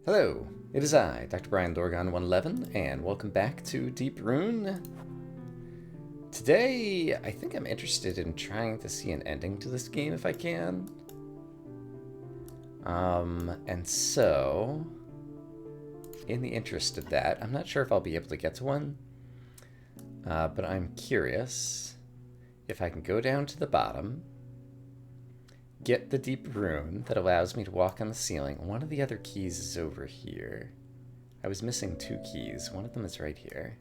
Hello, it is I, Dr. Brian Dorgon 111, and welcome back to Deep Rune. Today, I think I'm interested in trying to see an ending to this game if I can. And so, in the interest of that, I'm not sure if I'll be able to get to one, but I'm curious if I can go down to the bottom, get the deep rune that allows me to walk on the ceiling. One of the other keys is over here. I was missing two keys. One of them is right here.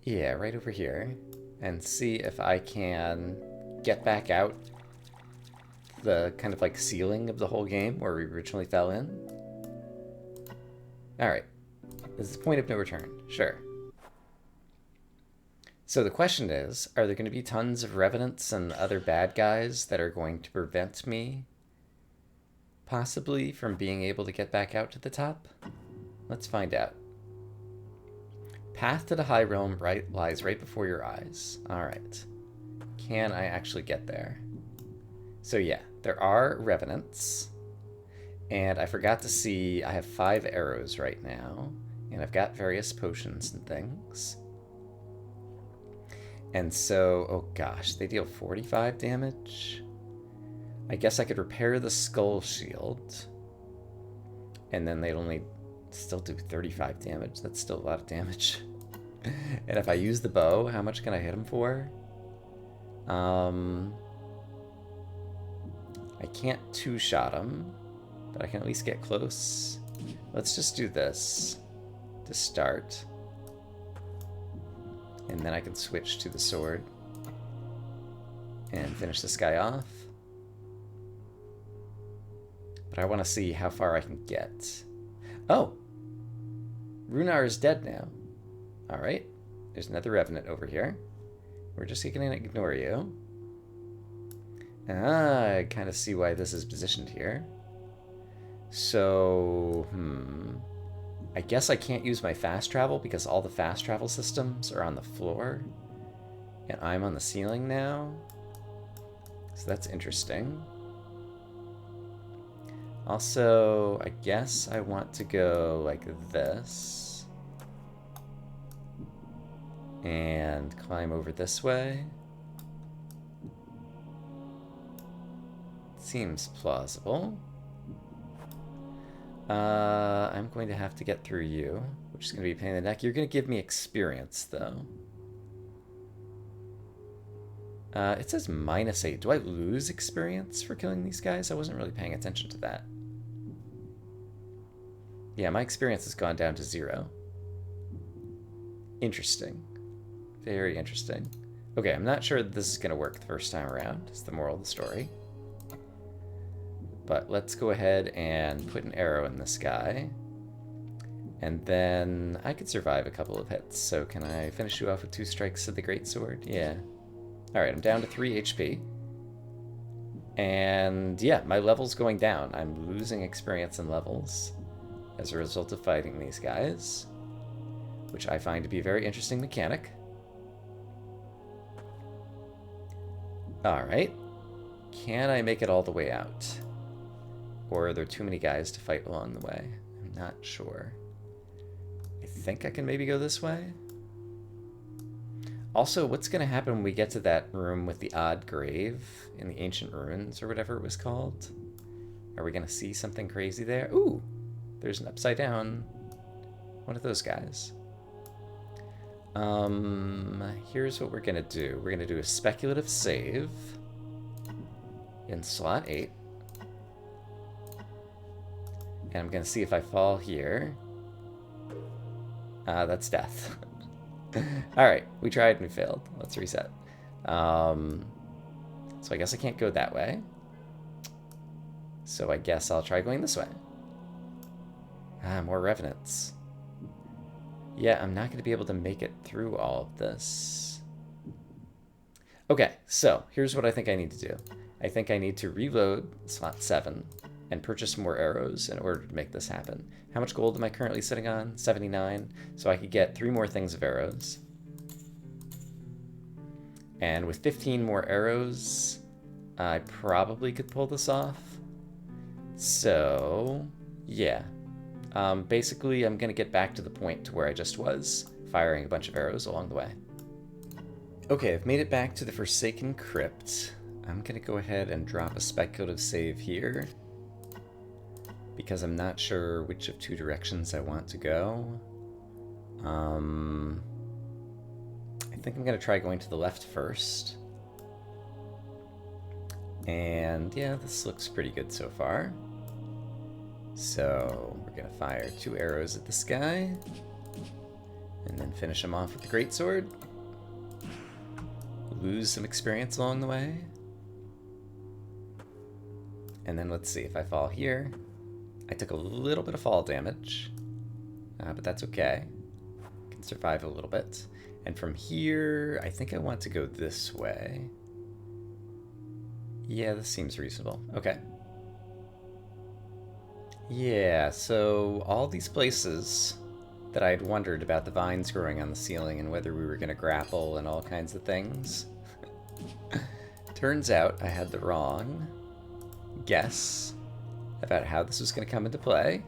Yeah, right over here. And see if I can get back out the kind of like ceiling of the whole game where we originally fell in. Alright. This is the point of no return. Sure. So the question is, are there going to be tons of revenants and other bad guys that are going to prevent me possibly from being able to get back out to the top? Let's find out. Path to the High Realm lies right before your eyes. Alright. Can I actually get there? So yeah, there are revenants. And I forgot to see, I have 5 arrows right now. And I've got various potions and things. And so, oh gosh, they deal 45 damage. I guess I could repair the skull shield. And then they'd only still do 35 damage. That's still a lot of damage. And if I use the bow, how much can I hit them for? I can't two-shot them, but I can at least get close. Let's just do this to start. And then I can switch to the sword and finish this guy off. But I want to see how far I can get. Oh! Rune is dead now. Alright. There's another revenant over here. We're just going to ignore you. I kind of see why this is positioned here. So, I guess I can't use my fast travel because all the fast travel systems are on the floor. And I'm on the ceiling now. So that's interesting. Also, I guess I want to go like this. And climb over this way. Seems plausible. I'm going to have to get through you, which is going to be a pain in the neck. You're going to give me experience, though. It says -8. Do I lose experience for killing these guys? I wasn't really paying attention to that. Yeah, my experience has gone down to 0. Interesting. Very interesting. Okay, I'm not sure that this is going to work the first time around. It's the moral of the story. But let's go ahead and put an arrow in this guy. And then I could survive a couple of hits. So can I finish you off with 2 strikes of the greatsword? Yeah. Alright, I'm down to 3 HP. And yeah, my level's going down. I'm losing experience and levels as a result of fighting these guys, which I find to be a very interesting mechanic. Alright. Can I make it all the way out? Or are there too many guys to fight along the way? I'm not sure. I think I can maybe go this way. Also, what's going to happen when we get to that room with the odd grave in the ancient ruins or whatever it was called? Are we going to see something crazy there? Ooh, there's an upside down one of those guys. Here's what we're going to do. We're going to do a speculative save in slot 8. And I'm going to see if I fall here. That's death. Alright, we tried and we failed. Let's reset. So I guess I can't go that way. So I guess I'll try going this way. More revenants. Yeah, I'm not going to be able to make it through all of this. Okay, so here's what I think I need to do. I think I need to reload slot 7 and purchase more arrows in order to make this happen. How much gold am I currently sitting on? 79. So I could get 3 more things of arrows. And with 15 more arrows, I probably could pull this off. So, yeah. Basically, I'm going to get back to the point to where I just was, firing a bunch of arrows along the way. Okay, I've made it back to the Forsaken Crypt. I'm going to go ahead and drop a speculative save here, because I'm not sure which of two directions I want to go. I think I'm going to try going to the left first. And yeah, this looks pretty good so far. So we're going to fire 2 arrows at this guy, and then finish him off with the greatsword. Lose some experience along the way. And then let's see, if I fall here, I took a little bit of fall damage, but that's okay. I can survive a little bit. And from here, I think I want to go this way. Yeah, this seems reasonable. Okay. Yeah, so all these places that I'd wondered about the vines growing on the ceiling and whether we were going to grapple and all kinds of things. Turns out I had the wrong guess about how this was going to come into play.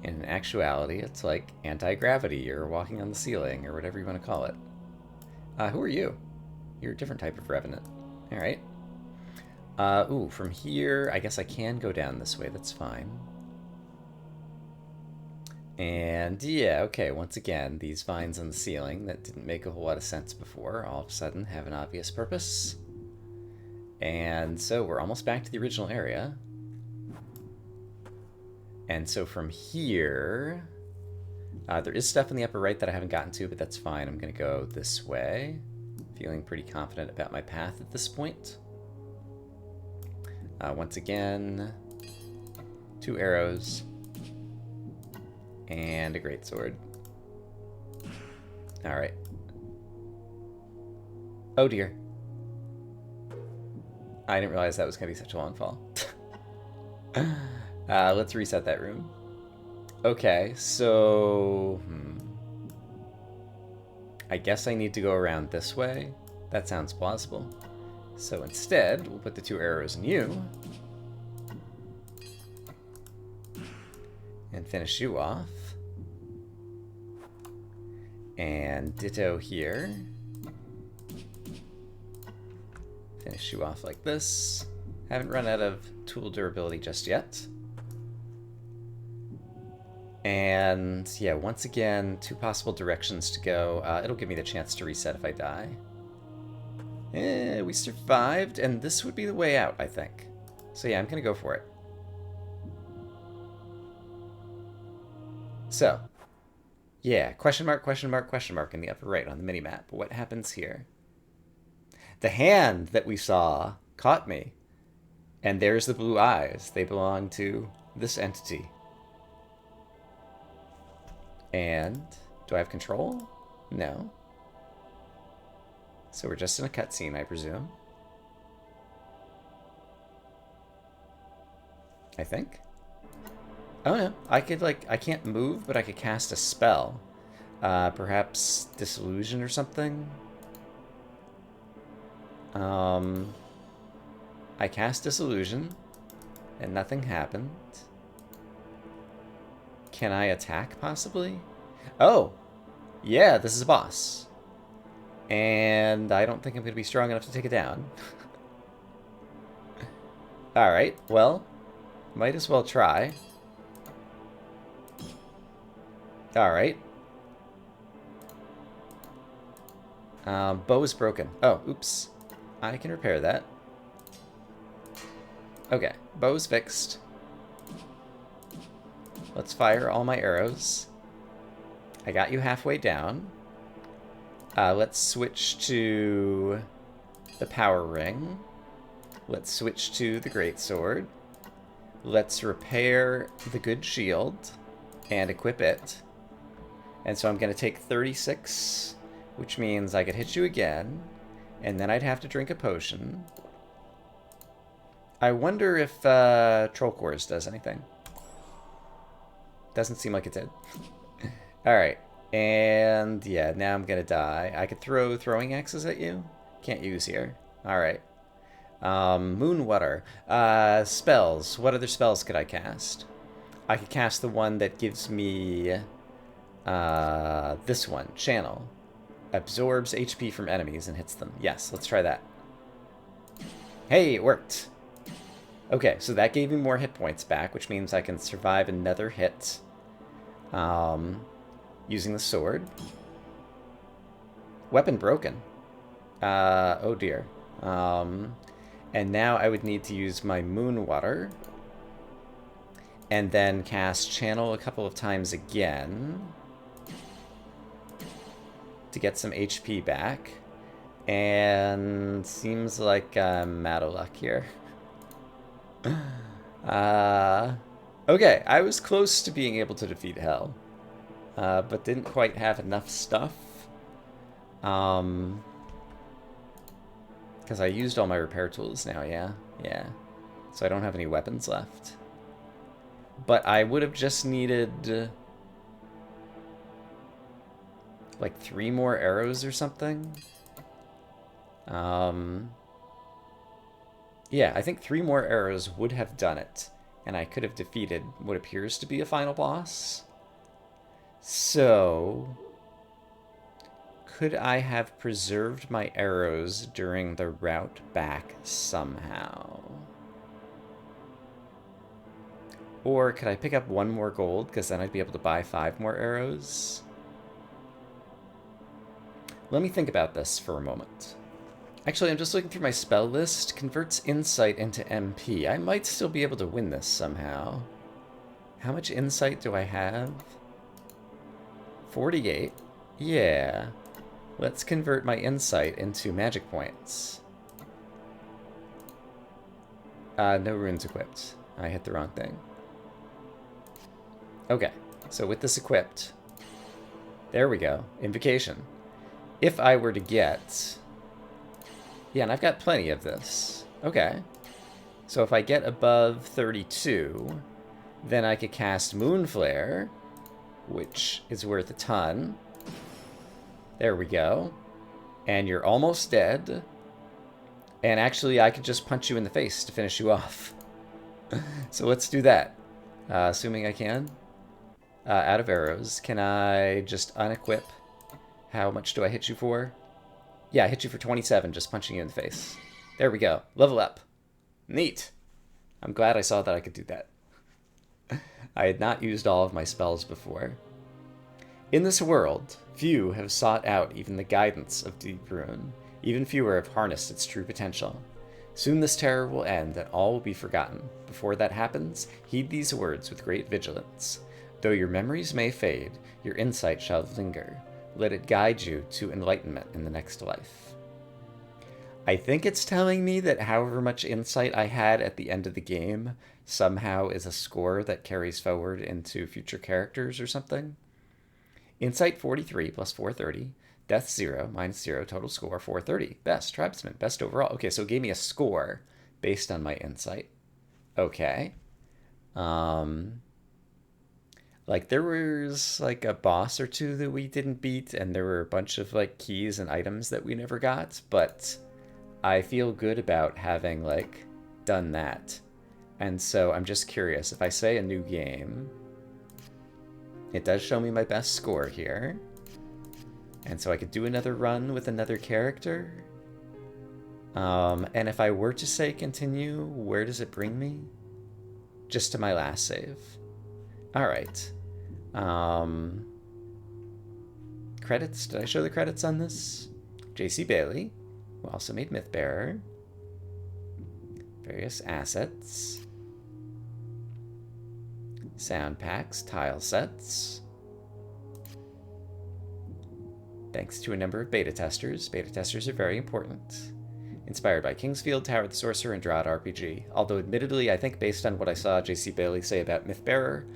In actuality, it's like anti-gravity or walking on the ceiling or whatever you want to call it. Who are you? You're a different type of revenant. All right. Ooh, from here, I guess I can go down this way. That's fine. And yeah, okay, once again, these vines on the ceiling that didn't make a whole lot of sense before all of a sudden have an obvious purpose. And so we're almost back to the original area. And so from here, there is stuff in the upper right that I haven't gotten to, but that's fine. I'm going to go this way. Feeling pretty confident about my path at this point. Once again, 2 arrows and a greatsword. All right. Oh dear. I didn't realize that was going to be such a long fall. Let's reset that room. Okay, so... I guess I need to go around this way. That sounds plausible. So instead, we'll put the 2 arrows in you. And finish you off. And ditto here. Finish you off like this. Haven't run out of tool durability just yet. And yeah, once again, 2 possible directions to go. It'll give me the chance to reset if I die. We survived, and this would be the way out, I think. So yeah, I'm gonna go for it. So, yeah, question mark, question mark, question mark in the upper right on the mini-map. What happens here? The hand that we saw caught me. And there's the blue eyes. They belong to this entity. And do I have control? No. So we're just in a cutscene, I presume. I think. Oh no, I could I can't move, but I could cast a spell. Perhaps Disillusion or something? I cast Disillusion, and nothing happened. Can I attack, possibly? Oh! Yeah, this is a boss. And I don't think I'm going to be strong enough to take it down. Alright, well, might as well try. Alright. Bow is broken. Oh, oops. I can repair that. Okay, bow's fixed. Let's fire all my arrows. I got you halfway down. Let's switch to the power ring. Let's switch to the greatsword. Let's repair the good shield and equip it. And so I'm going to take 36, which means I could hit you again, and then I'd have to drink a potion. I wonder if Troll Cores does anything. Doesn't seem like it did. Alright. And yeah, now I'm gonna die. I could throw throwing axes at you. Can't use here. Alright. Moon Water. Spells. What other spells could I cast? I could cast the one that gives me this one, Channel. Absorbs HP from enemies and hits them. Yes, let's try that. Hey, it worked. Okay, so that gave me more hit points back, which means I can survive another hit using the sword. Weapon broken. Oh dear. And now I would need to use my Moon Water and then cast Channel a couple of times again to get some HP back. And seems like I'm out of luck here. Okay, I was close to being able to defeat Hell, but didn't quite have enough stuff. Because I used all my repair tools now, yeah. So I don't have any weapons left. But I would have just needed like 3 more arrows or something. Yeah, I think 3 more arrows would have done it, and I could have defeated what appears to be a final boss. So, could I have preserved my arrows during the route back somehow? Or could I pick up 1 more gold, because then I'd be able to buy 5 more arrows? Let me think about this for a moment. Actually, I'm just looking through my spell list. Converts insight into MP. I might still be able to win this somehow. How much insight do I have? 48. Yeah. Let's convert my insight into magic points. No runes equipped. I hit the wrong thing. Okay, so with this equipped, there we go. Invocation. If I were to get... Yeah, and I've got plenty of this. Okay. So if I get above 32, then I could cast Moonflare, which is worth a ton. There we go. And you're almost dead. And actually, I could just punch you in the face to finish you off. So let's do that. Assuming I can. Out of arrows. Can I just unequip? How much do I hit you for? Yeah, I hit you for 27, just punching you in the face. There we go. Level up. Neat. I'm glad I saw that I could do that. I had not used all of my spells before. In this world, few have sought out even the guidance of deep Rune. Even fewer have harnessed its true potential. Soon this terror will end, and all will be forgotten. Before that happens, heed these words with great vigilance. Though your memories may fade, your insight shall linger. Let it guide you to enlightenment in the next life. I think it's telling me that however much insight I had at the end of the game somehow is a score that carries forward into future characters or something. Insight 43 plus 430. Death 0 minus 0. Total score 430. Best tribesman. Best overall. Okay, so it gave me a score based on my insight. Okay. Like, there was, like, a boss or 2 that we didn't beat, and there were a bunch of, like, keys and items that we never got, but I feel good about having, like, done that. And so I'm just curious, if I say a new game, it does show me my best score here. And so I could do another run with another character. And if I were to say continue, where does it bring me? Just to my last save. Alright. Credits? Did I show the credits on this? J.C. Bailey, who also made Mythbearer. Various assets. Sound packs, tile sets. Thanks to a number of beta testers. Beta testers are very important. Inspired by Kingsfield, Tower of the Sorcerer, and DRoD RPG. Although admittedly, I think based on what I saw J.C. Bailey say about Mythbearer,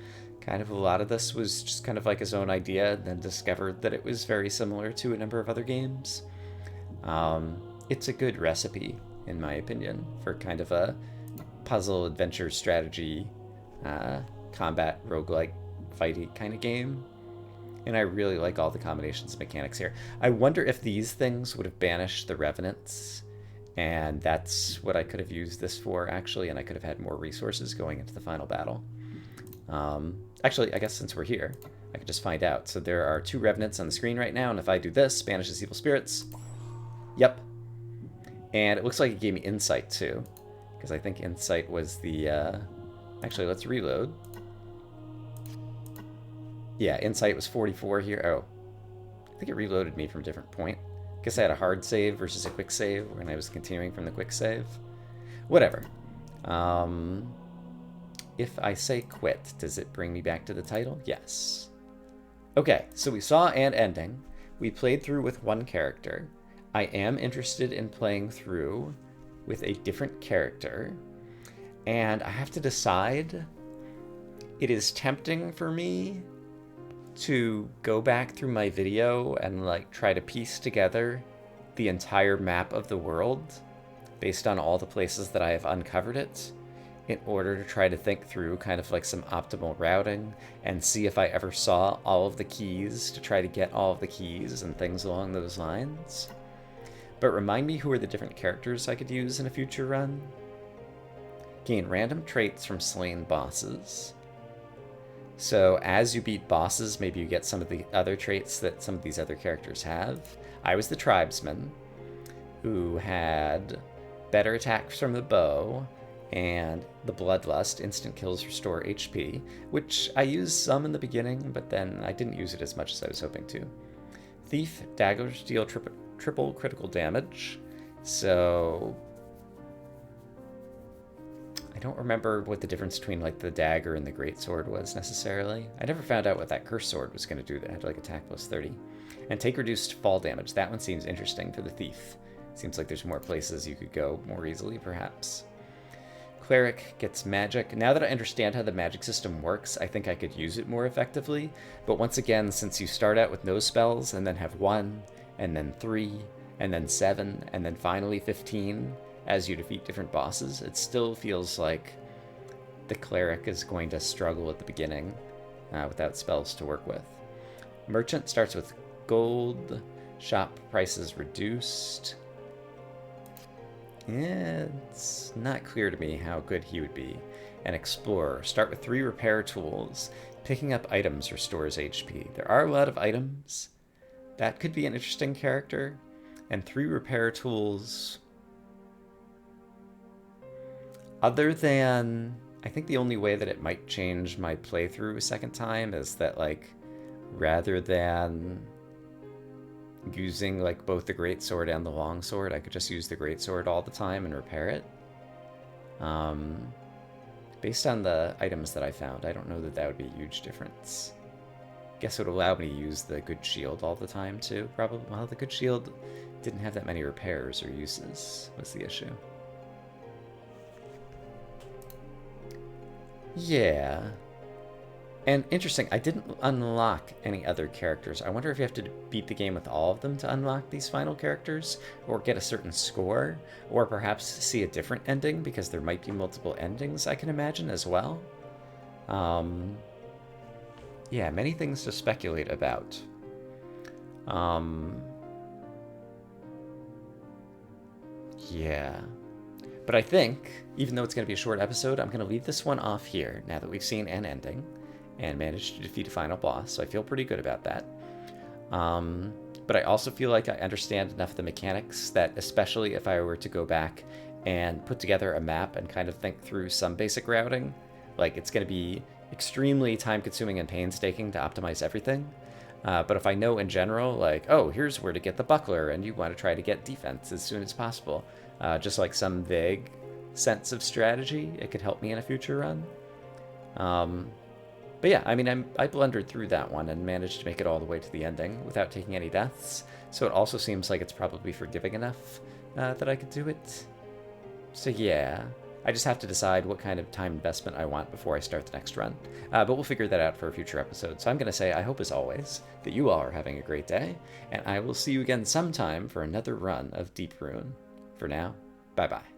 kind of a lot of this was just kind of like his own idea, and then discovered that it was very similar to a number of other games. It's a good recipe, in my opinion, for kind of a puzzle, adventure, strategy, combat, roguelike, fighty kind of game. And I really like all the combinations of mechanics here. I wonder if these things would have banished the Revenants And that's what I could have used this for, actually, and I could have had more resources going into the final battle. Actually, I guess since we're here, I could just find out. So there are 2 revenants on the screen right now, and if I do this, banishes evil spirits. Yep. And it looks like it gave me insight, too, because I think insight was the... Actually, let's reload. Yeah, insight was 44 here. Oh, I think it reloaded me from a different point. Guess I had a hard save versus a quick save when I was continuing from the quick save. Whatever. If I say quit, does it bring me back to the title? Yes. Okay, so we saw an ending. We played through with 1 character. I am interested in playing through with a different character. And I have to decide. It is tempting for me to go back through my video and like try to piece together the entire map of the world based on all the places that I have uncovered it in order to try to think through kind of like some optimal routing and see if I ever saw all of the keys to try to get all of the keys and things along those lines. But remind me, who are the different characters I could use in a future run? Gain random traits from slain bosses. So as you beat bosses, maybe you get some of the other traits that some of these other characters have. I was the tribesman, who had better attacks from the bow, and the bloodlust, instant kills restore HP, which I used some in the beginning, but then I didn't use it as much as I was hoping to. Thief, daggers deal triple critical damage, so... I don't remember what the difference between like the dagger and the greatsword was necessarily. I never found out what that curse sword was going to do that had like attack plus 30. And take reduced fall damage. That one seems interesting for the thief. Seems like there's more places you could go more easily, perhaps. Cleric gets magic. Now that I understand how the magic system works, I think I could use it more effectively. But once again, since you start out with no spells and then have 1, and then 3, and then 7, and then finally 15... as you defeat different bosses, it still feels like the cleric is going to struggle at the beginning without spells to work with. Merchant starts with gold, shop prices reduced. Yeah, it's not clear to me how good he would be. An explorer, start with 3 repair tools. Picking up items restores HP. There are a lot of items. That could be an interesting character. And 3 repair tools... Other than, I think the only way that it might change my playthrough a second time is that, like, rather than using, like, both the greatsword and the longsword, I could just use the greatsword all the time and repair it. Based on the items that I found, I don't know that that would be a huge difference. Guess it would allow me to use the good shield all the time, too, probably. Well, the good shield didn't have that many repairs or uses, was the issue. Yeah. And interesting, I didn't unlock any other characters. I wonder if you have to beat the game with all of them to unlock these final characters, or get a certain score, or perhaps see a different ending, because there might be multiple endings, I can imagine, as well. Yeah, many things to speculate about. Yeah. But I think, even though it's going to be a short episode, I'm going to leave this one off here, now that we've seen an ending, and managed to defeat a final boss, so I feel pretty good about that. But I also feel like I understand enough of the mechanics that, especially if I were to go back and put together a map and kind of think through some basic routing, like, it's going to be extremely time-consuming and painstaking to optimize everything. But if I know in general, like, oh, here's where to get the buckler, and you want to try to get defense as soon as possible, just like some vague sense of strategy, it could help me in a future run. But yeah, I mean, I blundered through that one and managed to make it all the way to the ending without taking any deaths, so it also seems like it's probably forgiving enough that I could do it. So yeah, I just have to decide what kind of time investment I want before I start the next run. But we'll figure that out for a future episode. So I'm going to say, I hope as always, that you all are having a great day, and I will see you again sometime for another run of Deep Rune. For now, bye-bye.